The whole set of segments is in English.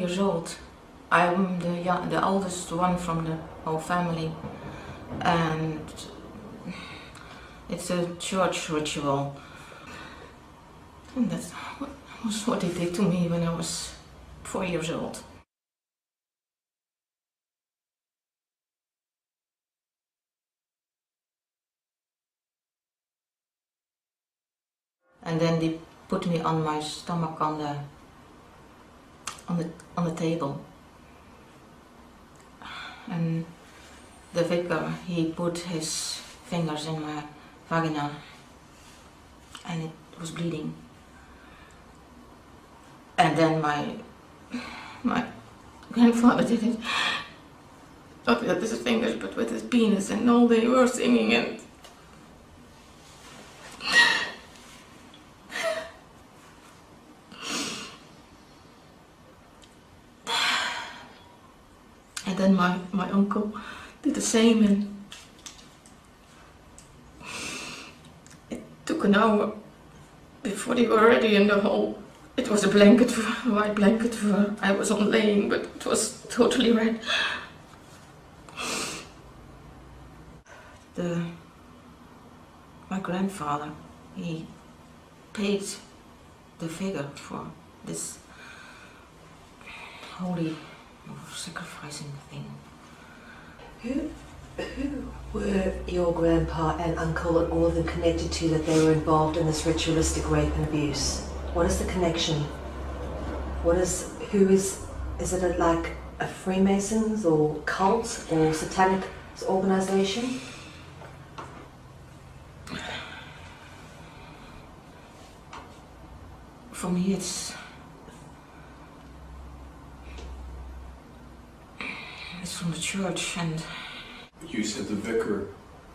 years old. I'm the oldest one from the whole family, and it's a church ritual. And that was what they did to me when I was 4 years old. And then they put me on my stomach on the table. And the vicar, he put his fingers in my vagina, and it was bleeding. And then my grandfather did it, not with his fingers, but with his penis, and all they were singing and then my uncle did the same, and it took an hour before they were ready in the hole. It was a blanket, a white blanket where I was on laying, but it was totally red. My grandfather, he paid the figure for this holy sacrificing thing. Who were your grandpa and uncle and all of them connected to that they were involved in this ritualistic rape and abuse? What is the connection? Is it like a Freemasons or cult or satanic organization? For me it's from the church. And you said the vicar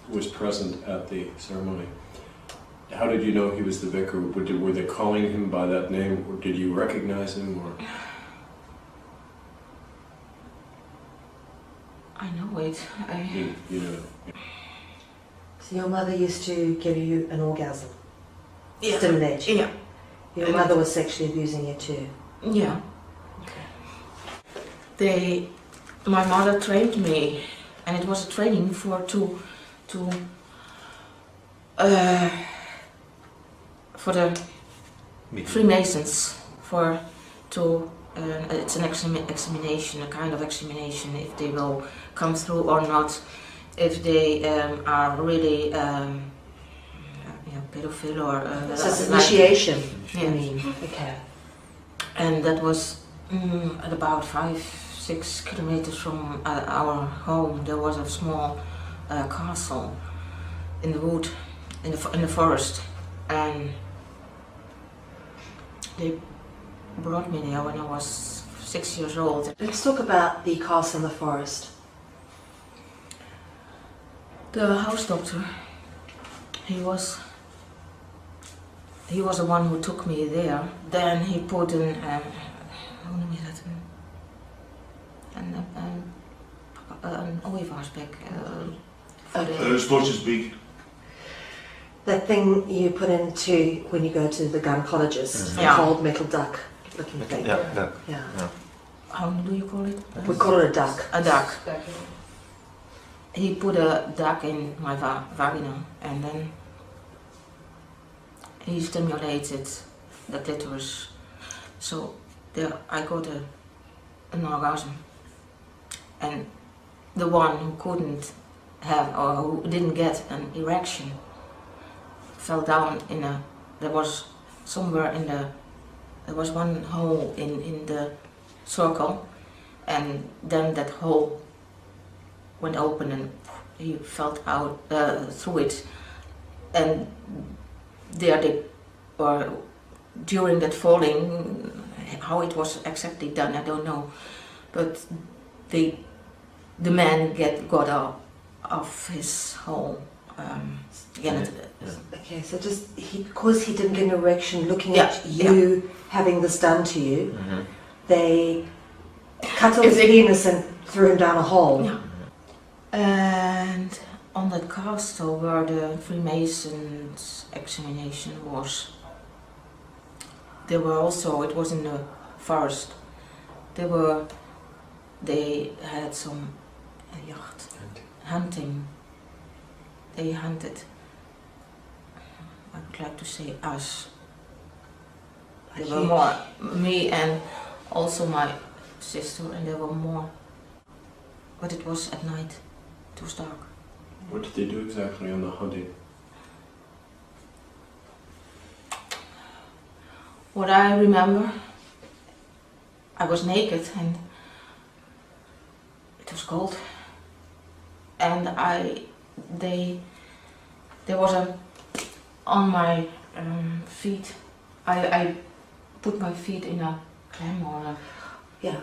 was present at the ceremony. How did you know he was the vicar? Were they calling him by that name, or did you recognize him? Or I know it. You know. So your mother used to give you an orgasm? Yeah. Stimulate you? Yeah. Your mother was sexually abusing you too? Yeah. Okay. My mother trained me, and it was a training for the Freemasons, it's an examination, a kind of examination, if they will come through or not, if they are really pedophile or... So it's initiation, yeah. you mean? Okay. And that was at about 5-6 kilometers from our home. There was a small castle in the wood, in the forest, and they brought me there when I was 6 years old. Let's talk about the castle in the forest. The house doctor, he was the one who took me there. Then he put an ooievaarsbek. Splotjesbeek. That thing you put into when you go to the gynecologist, Yeah. a cold metal duck looking thing. Yeah. Yeah. How do you call it? We call it a duck. A duck. He put a duck in my vagina, and then he stimulated the clitoris. So there I got an orgasm. And the one who couldn't have, or who didn't get an erection, fell down there was one hole in the circle, and then that hole went open and he fell out through it, and during that falling, how it was exactly done I don't know, but the man got out of his hole. Okay, so because he didn't get an erection looking Yeah, at you having this done to you, Mm-hmm. they cut off his penis and threw him down a hole. Yeah. And on that castle where the Freemasons examination was, it was in the forest, They had some hunting. They hunted. I would like to say us. There were more, me and also my sister, and there were more. But it was at night. It was dark. What did they do exactly on the hunting? What I remember, I was naked and it was cold. And there was on my feet. I put my feet in a clam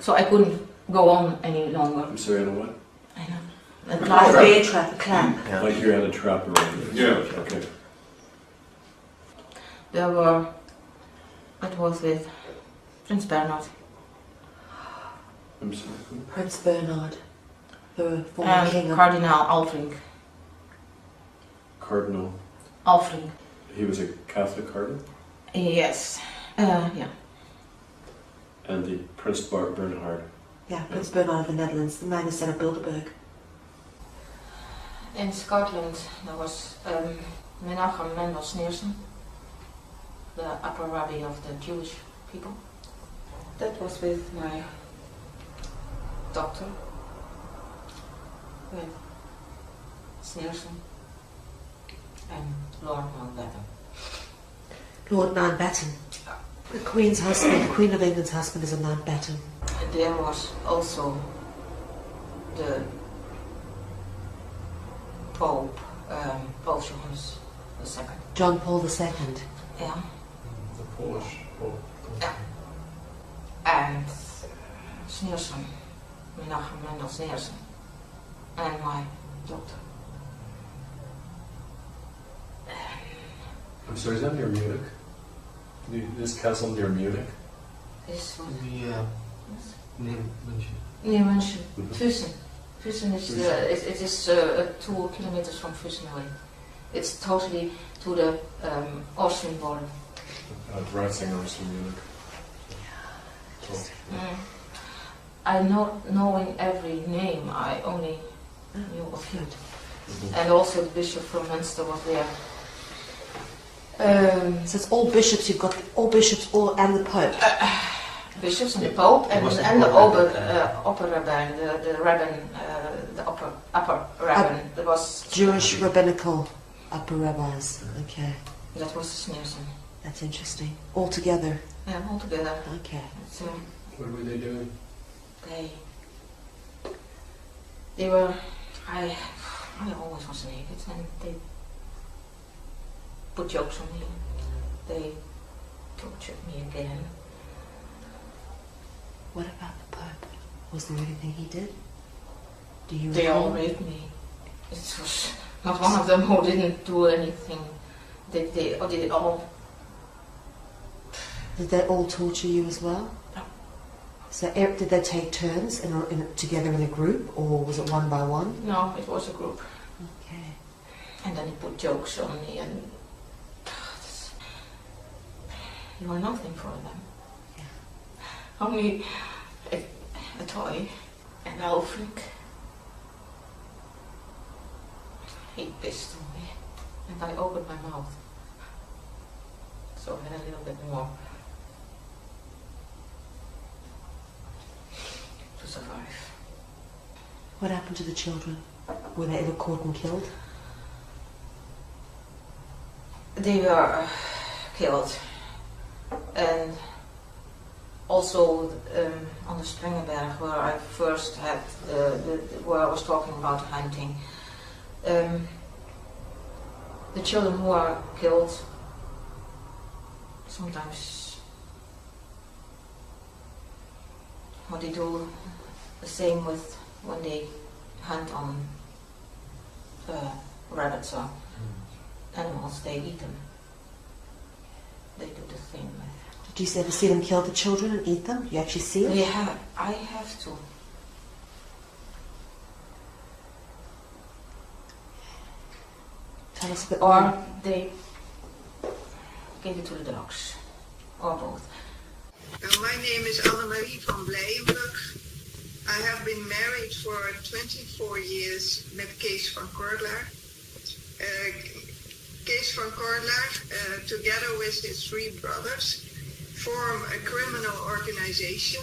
so I couldn't go on any longer. I'm sorry, on a what? I know. A bear trap, a clamp. Yeah. Like you had a trap around it. Yeah. Okay. It was with Prince Bernhard. I'm sorry. Prince Bernhard, the former And king of... Cardinal Alfring. Cardinal. Alfring. He was a Catholic cardinal? Yes. Yeah. And the Prince Bernhard. Yeah, Prince Bernhard of the Netherlands, the man who set up Bilderberg. In Scotland there was Menachem Mendel Sneerson, the upper rabbi of the Jewish people. That was with my doctor, with Sneerson and Lord Mountbatten. Lord Mountbatten. The Queen's husband, Queen of England's husband is a Mountbatten. There was also the Pope, Pope Johannes II. John Paul II. Yeah. The Polish Pope. Yeah. And Sneerson, Menachem Mendel Sneerson, and my doctor. I'm sorry, is that near Munich? This castle near Munich? This one. Yeah. Near München. Near München. Füssen. Füssen is it is 2 kilometers from Füssen away. It's totally to the Austrian border. Ratzinger's from Munich. I not knowing every name, I only knew a few. And also the bishop from Munster was there. So it's all bishops, you've got all bishops and the Pope. Bishops and the Pope and the upper rabbin, the rabbin, the upper rabbin. That was Jewish rabbinical upper rabbis. Okay. That was Sneerson. That's interesting. All together. Yeah, all together. Okay. So What were they doing? they were. I always was naked, and they put jokes on me. They tortured me again. What about the Pope? Was there anything he did? Do you They recall? all raped me. It was not one of them who didn't do anything. They did it all. Did they all torture you as well? No. So did they take turns together in a group, or was it one by one? No, it was a group. Okay. And then he put jokes on me, and you were nothing for them. Yeah. Only a toy, and Alfred. He pissed on me, and I opened my mouth. So I had a little bit more to survive. What happened to the children? Were they ever caught and killed? They were killed, and also on the Springenberg, where I first had where I was talking about hunting. The children who are killed sometimes what they do the same with when they hunt on rabbits or animals, they eat them. They do the same with. Did you ever see them kill the children and eat them? You actually see it? Yeah, I have to. Tell us a bit Or more. they give it to the dogs, or both. My name is Annemarie van Blijven. voor 24 years met Kees van Korlaar. Kees van Korlaar, together with his 3 brothers, form a criminal organization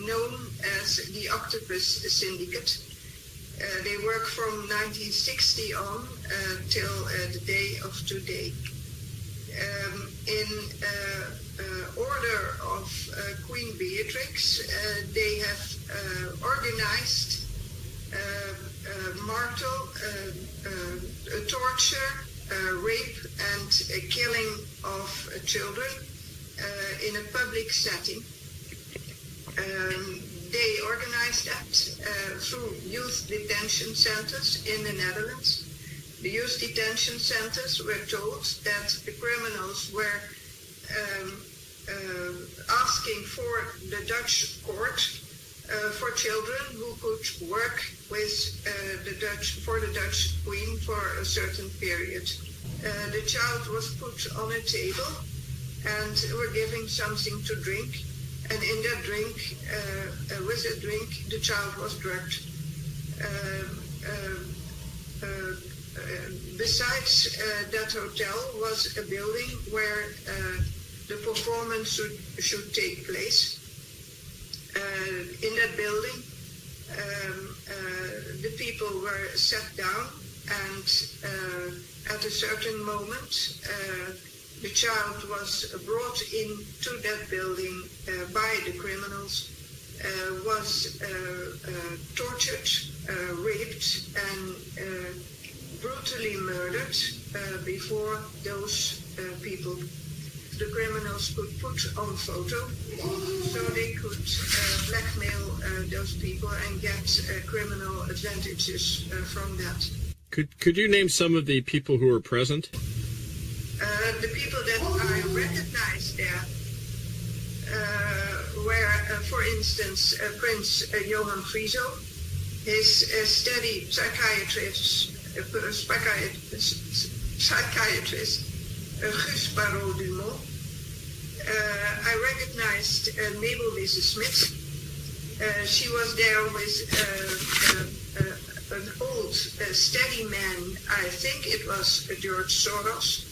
known as the Octopus Syndicate. They work from 1960 on till the day of today. In order of Queen Beatrix, they have organized martel, torture, rape and killing of children in a public setting. They organized that through youth detention centers in the Netherlands. The youth detention centers were told that the criminals were asking for the Dutch court for children who could work with for the Dutch Queen for a certain period. The child was put on a table and were giving something to drink. And in that drink, with that drink, the child was drugged. Besides that hotel was a building where the performance should take place. In that building, the people were sat down, and at a certain moment, the child was brought into that building by the criminals, was tortured, raped, and brutally murdered before those people. The criminals could put on photo, so they could blackmail those people and get criminal advantages from that. Could you name some of the people who were present? The people that I recognized there were, for instance, Prince Johan Friso, his steady psychiatrist, Guus Barraud-Dumont. I recognized Mabel Wisse-Smith. She was there with an old steady man, I think it was George Soros.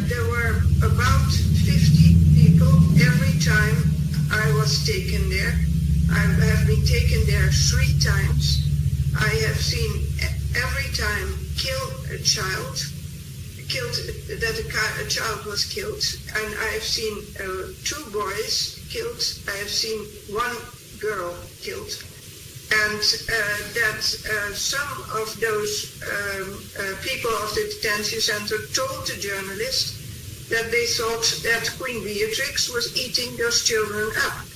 There were about 50 people every time I was taken there. I have been taken there 3 times. I have seen every time kill a child, a child was killed, and I have seen 2 boys killed. I have seen 1 girl killed. And that some of those people of the detention center told the journalist that they thought that Queen Beatrix was eating those children up.